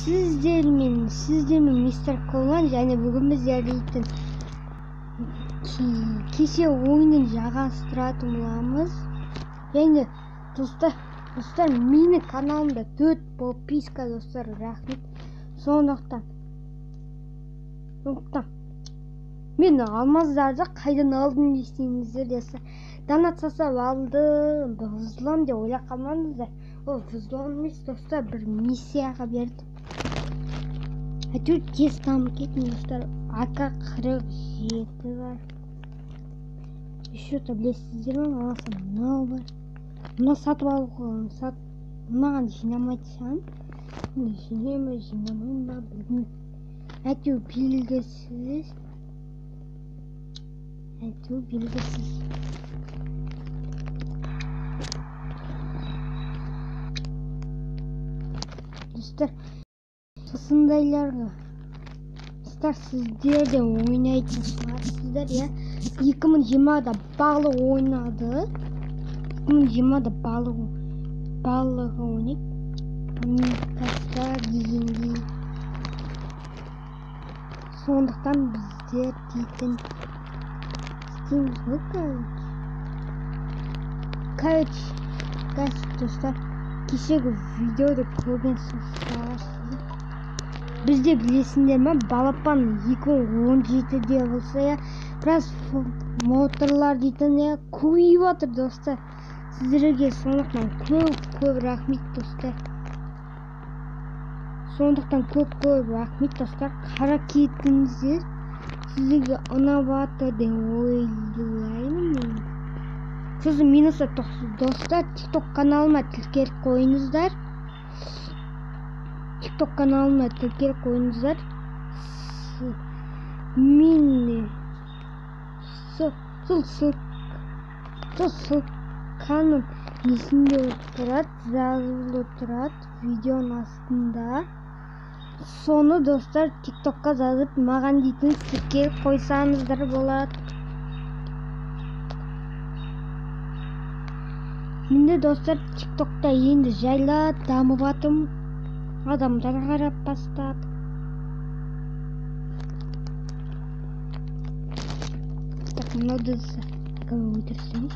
сіздермен мистер Колан және бүгін біздер дейтін кеше ойынын жалғастыратын боламыз. Және достар, менің каналымда 4 подписка достар, рахмет. Сондықтан мен алмаздарды қайдан алдым десеңіздер, донат жасап алдым, взлом деп ойлап қалмаңыздар. Ол взлом емес достар, бір миссияға бердім. Әйтеуір тез дамып кеттім достар. АК-47 бар. Еще-то білесіздер ме? Мынау бар. Мына сатып алуға, мынаған жинамайтсам, жинамайын ба білмеймін. Әйтеуір белгісіз. Достар, осындайларға сіздер де ойнайтын шығарсыздар, я? 2020-да балық ойнады. 2020-да балығы ойнайды. Амикастар дегендей. Сондықтан біздер дейтін істейміз ғой, короче, достар, кешегі видеода көрген шығарсыздар. Бізде білесіңдер ме, балапан 2017-де болса, біраз моторлар дейтін көбейіп отыр достар. Сіздерге сондықтан көп рахмет достар. Қара кетіңіздер. Сіздерге ұнап жатыр деп ойлаймын. Сосын минусы достар, TikTok каналыма тіркеліп қойыңыздар. Мен сол ссылканың несінде тұрады, жазылып тұрады видеоның астында. Соны достар TikTokқа жазып маған дейтін тіркеліп қойсаңыздар болады. Менде достар TikTokта енді жайлап дамып жатырмын. Адамдар қарап бастады. Так, мынауды кім өлтірсеңіз.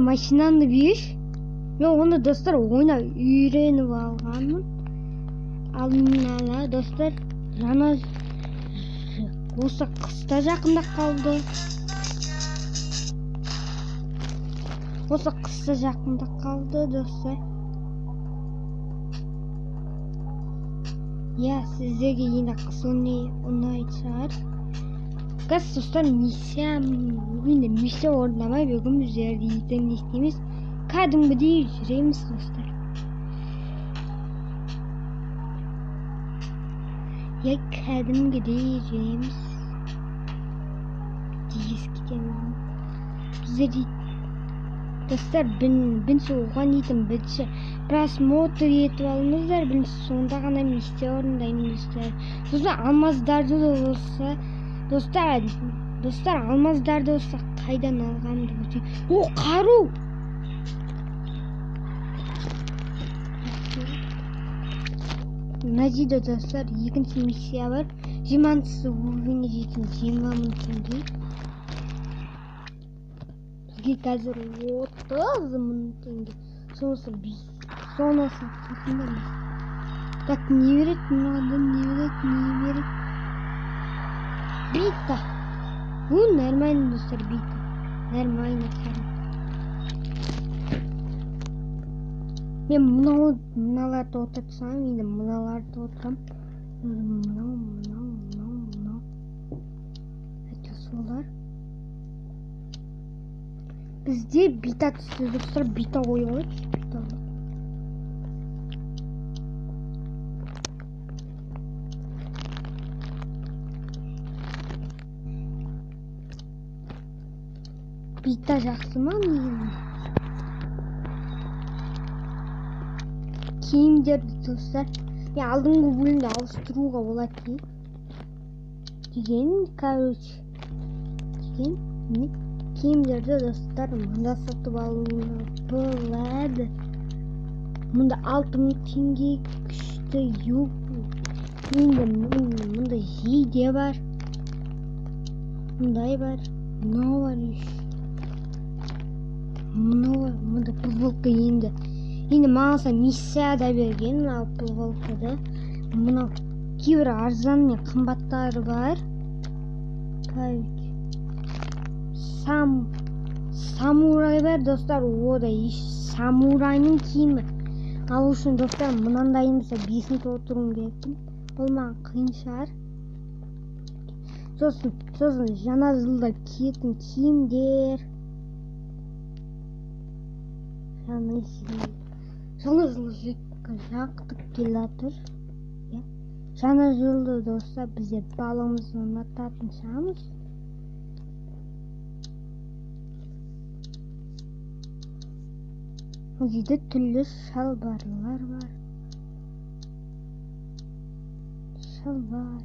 Машинаны беш. Мен оны достар ойнап үйреніп алғанмын. Ал мына достар жаңа осы қыста жақында қалды. Достар. Я сіздерге енді қыс ұнайды шығар. Достар, миссия орындамай бүгін біздер дейтін не істейміз. Кәдімгідей жүреміз достар. Біздер достар, бірінші оған дейтін бірінші просмотр етіп алыңыздар, бірінші сонда ғана миссия орындаймын достар. Сосын алмаздарды болса, достар алмаздарды болса қайдан алғанымды көрсетейін. О, қару! Мына жерде достар екінші миссия бар. 20-сы уровеньге жеткен 20 мың теңге. Бізге қазір 30 мың теңге. Сонысын қасындамыз. Так, не береді? Мынадан не береді? Бита. Нормально достар, бита. Нормально. Мен мыналарды отырсам, енді мыналарды отырам. Мынау. Әйтеу солар. Бізде бита түсті достар, бита ойып алады. Бита жақсы ма? Киімдерді достар, алдыңғы бөлімді ауыстыруға болады деген, короче. екен. Киімдерді достар мында сатып алуына болады. Мында 6000 теңге күшті юбка. Енді мында жейде бар. Мындай бар. Мынау бар. Мынау бар. Мында футболка енді маған миссияда берген мынау футболкада. Мынау кейбір арзан мен қымбаттары бар. Самурай бар достар. Ода самурайның киімі. Ал үшін достар мынандайын 5-те отыруым керекпін. Ол маған қиын шығар. Сосын жаңа жылда киетін киімдер. Жаңа жылы жақты келе жатыр. Жаңа жылды достар біздер баламызды ұнататын шығамыз. Бұл жерде түрлі шалбарлар бар. Шалбар.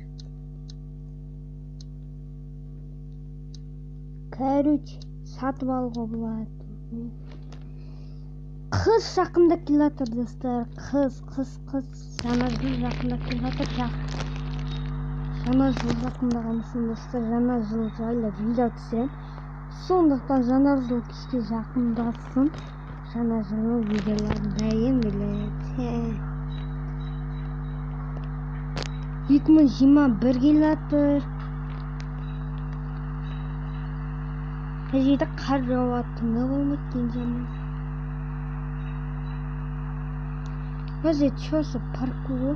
Короче, сатып алуға болады. Қыз жақында келе жатыр достар. Қыз. Жаңа жыл жақында келе жатыр. Жаңа жыл жақындаған үшін достар жаңа жыл жайлы видео түсірем. Сондықтан жаңа жыл кешке жақындасын. Жаңа жыл видеоларын дайын біледі. 2021 келе жатыр. Жерде қар жауатыны болмайтын жаман. Өзі чосы паркуы.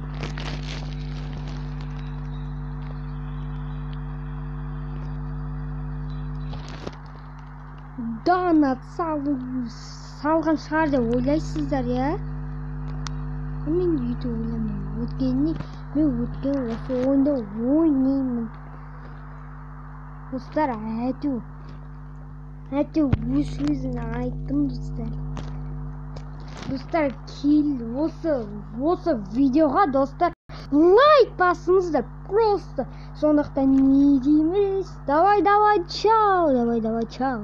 Донат салған шығар деп ойлайсыздар, я? Мен үйді ойламаймын. Мен өткен осы ойында ойнаймын. Достар, өз сөзін айттым достар. Достар, осы видеоға достар лайк басыңыздар просто. Сондықтан не дейміз? Давай, чао.